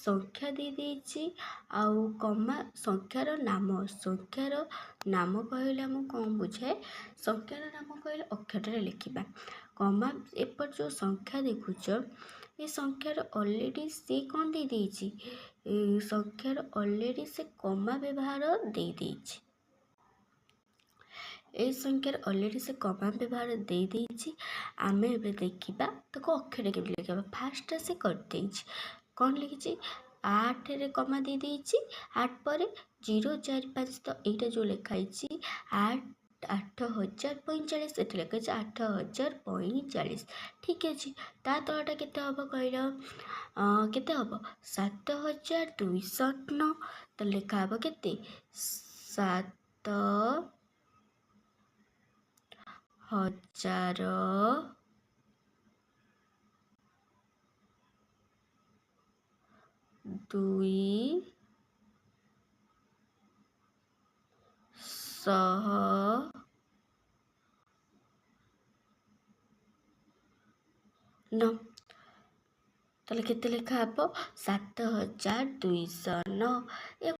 संख्या दे देछि आउ कमा संख्यार नाम कहले हम कौन बुझे संख्यार नाम कहले अक्षर लिखा कमा एपर जो संख्या देखुच ये संख्यार ऑलरेडी से कौन दे देछि संख्यार ऑलरेडी से कमा व्यवहार दे देछि ए संख्यार ऑलरेडी से कमा व्यवहार दे देछि आमे एबे देखिबा ताको अक्षर के लिखा फास्ट से कर देछि कौन लिखी 8 रे कमा दे देछि 8 पर 0 4 5 तो एटा जो लिखाई 8,045 एट लिखाई 8,045 ठीक अछि ता तळटा केते हबो कहलो केते हबो 7,209 तो लिखा हबो केते 7,209 ताले केते लिखा हबो 7,209